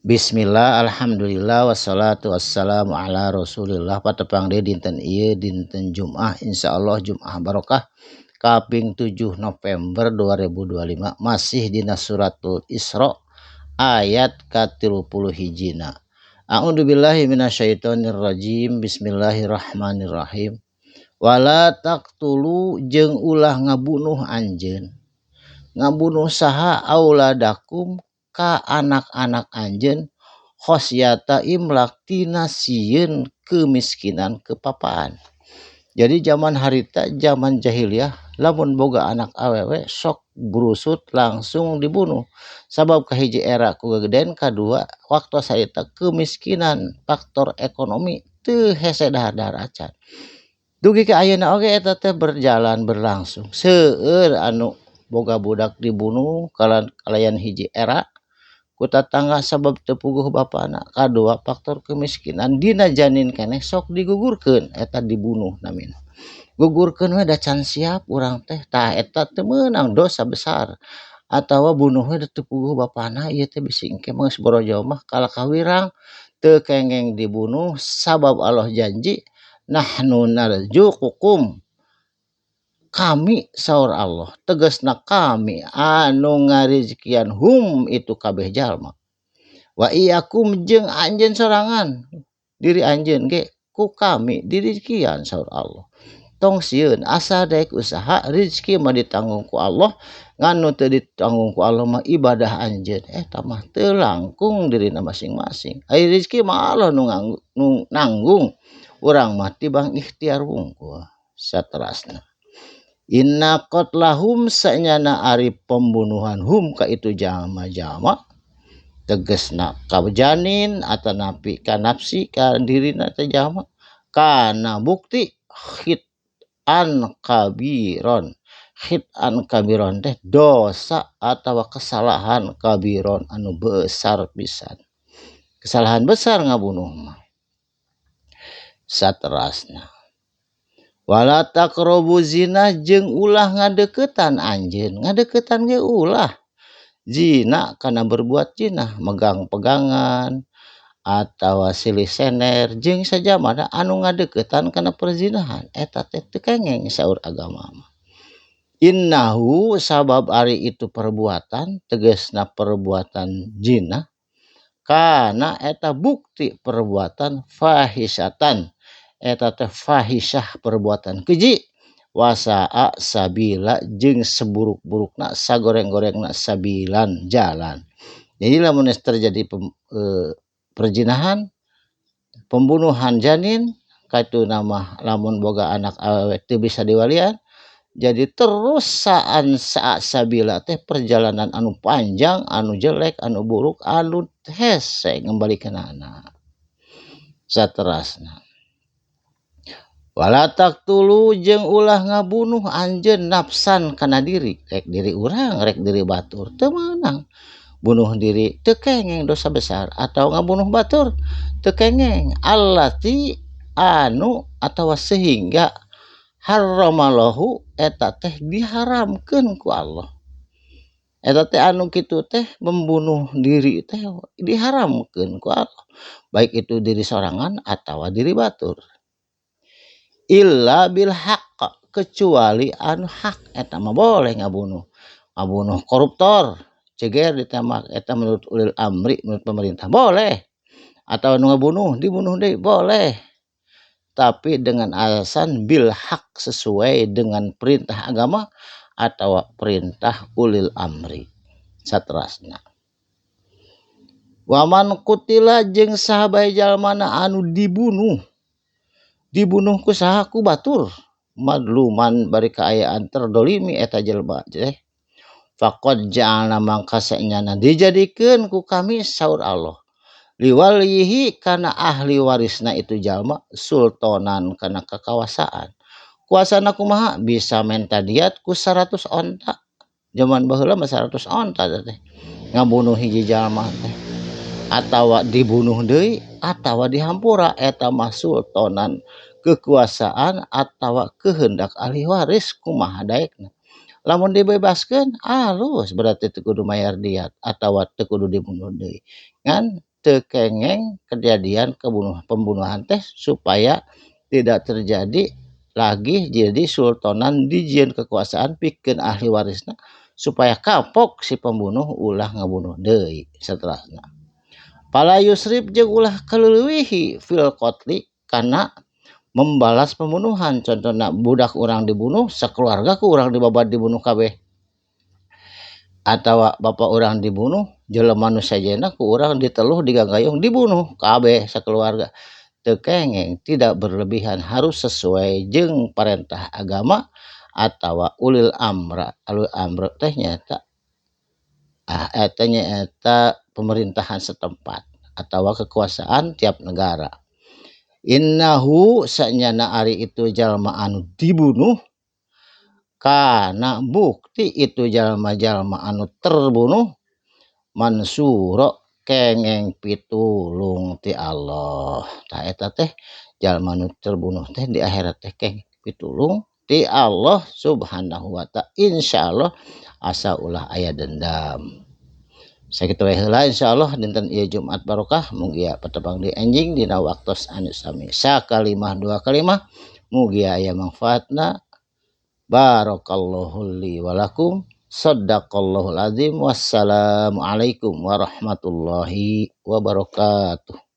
Bismillah, alhamdulillah, wassalatu wassalamu ala rasulillah. Patepang deh dinten ieu dinten Jumat, insyaallah Jumat barokah kaping 7 November 2025 masih dina suratul Isra ayat ka-30 hijina. A'udzubillahi minasyaitonirrajim. Bismillahirrahmanirrahim. Wala taqtulu jeung ulah ngabunuh anjeun. Ngabunuh saha auladakum ka anak-anak anjeun khosyata imlak tina sieun kemiskinan kepapaan. Jadi zaman harita zaman jahiliyah lamun boga anak awewe sok brusut langsung dibunuh. Sabab kahiji era ku gedean, kadua waktu saita kemiskinan faktor ekonomi teu hese dahar-dahar acan. Dugi ka ayeuna oge eta teh berjalan berlangsung. Seueur anu boga budak dibunuh kalayan hiji era ku tatangga sabab teu puguh bapana, kadua faktor kemiskinan dina janin keneh sok digugurkeun eta dibunuh namina. Gugurkeun we da can siap urang teh tah eta teu meunang dosa besar. Atawa bunuh we teu puguh bapana ieu teh bisi engke geus borojo mah kalakawirang teu kengeng dibunuh sabab Allah janji nahnu narzuqukum, kami saur Allah, tegasna kami anu ngarizkian hum itu kabeh jalma. Wa iyakum jeung anjeun sorangan diri anjeun ge ku kami dirizkian saur Allah. Tong sieun asa daek usaha rezeki mah ditanggung ku Allah, nganu teu ditanggung ku Allah mah ibadah anjeun eta mah teu langkung dirina masing-masing. Ai rezeki mah Allah nu nanggung, urang mah tibang ikhtiar wungkul. Saterasna inna qatlahum sanyana ari pembunuhan hum ka itu jalma-jalma tegasna ka janin atanapi ka nafsi ka dirina teh jalma kana bukti khitan kabiron. Khitan kabiron teh dosa atawa kesalahan kabiron anu besar pisan. Kesalahan besar ngabunuh mah. Saterasna wala taqrabu zina jeung ulah ngadeuketan anjeun. Ngadeuketan ge ulah zina kana berbuat zina, megang pegangan atawa silih sener jeung sajamana anu ngadeuketan kana perzinahan eta teh teu kengeng saur agama mah. Innahu sabab ari itu perbuatan tegasna perbuatan zina kana eta bukti perbuatan fahisatan eta teh fahisyah perbuatan keji wasaa sabila jeung seburuk-burukna sagoreng-gorengna sabilan jalan. Jadi lamun terjadi perzinahan, pembunuhan janin kaitu nama lamun boga anak awewe teu bisa diwalian, jadi terus saan sabila teh perjalanan anu panjang, anu jelek, anu buruk, anu hese ngembalikeunana. Saterasna wala taqtulu jeung ulah ngabunuh anjeun nafsan kana diri, rek diri urang, rek diri batur teu meunang. Bunuh diri teu kengeng dosa besar atau ngabunuh batur teu kengeng. Allati anu atawa sehingga harramallahu eta teh diharamkeun ku Allah. Eta teh anu kitu teh membunuh diri teh diharamkeun ku Allah. Baik itu diri sorangan atawa diri batur. Illa bil haqq, kecuali anu hak eta mah boleh ngabunuh. Ngabunuh koruptor ceger ditembak eta menurut ulil amri, menurut pemerintah boleh. Atau anu ngabunuh dibunuh deui boleh. Tapi dengan alasan bil haq, sesuai dengan perintah agama atau perintah ulil amri. Saterasna waman kutila jeung sahabat jalmana anu dibunuh ku saha ku batur madluman bari kaayaan terdolimi eta jelema teh faqad ja'alna mangka sanyana dijadikeun ku kami saur Allah liwalihi kana ahli warisna itu jalma sultanan kana kekuasaan. Kuasana kumaha bisa menta diat ku 100 onta. Zaman baheula mah 100 onta teh ngabunuh hiji jalma teh atawa dibunuh deui atawa dihampura eta mah sultanan kekuasaan atawa kehendak ahli waris kumaha daekna. Lamun dibebaskeun alus berarti teu kudu mayar diat atawa teu kudu dibunuh deui. Ngan tekengeng kejadian pembunuhan teh supaya tidak terjadi lagi jadi sultanan dijieun kekuasaan pikeun ahli warisna supaya kapok si pembunuh ulah ngabunuh deui setelahna. Pala yusrib jeung ulah kaleuwihi fil qotli kana membalas pembunuhan. Contohna budak urang dibunuh sakeluarga ku urang dibabad dibunuh kabeh. Atawa bapak urang dibunuh jelema nu sejenna ku urang diteluh digagayung dibunuh kabeh sakeluarga. Teu kengeng, tidak berlebihan, harus sesuai jeung perintah agama atawa ulil amra. Ulil amra teh nyaeta eta nyaeta pemerintahan setempat atawa kekuasaan tiap negara. Innahu sanyana ari itu jalma anu dibunuh kana bukti itu jalma-jalma anu terbunuh mansuro kengeng pitulung ti Allah. Tah eta teh jalma nu terbunuh teh di akhirat teh kengeng pitulung ti Allah Subhanahu wa ta'ala. Insyaallah asa ulah aya dendam. Sakitu wae heula insyaallah dinten ieu Jumat barokah mugi patepang di enjing dina waktos anu sami. Sakalimah dua kalimah mugi aya manfaatna. Barakallahu li wa lakum. Shadaqallahul azim. Wassalamualaikum warahmatullahi wabarakatuh.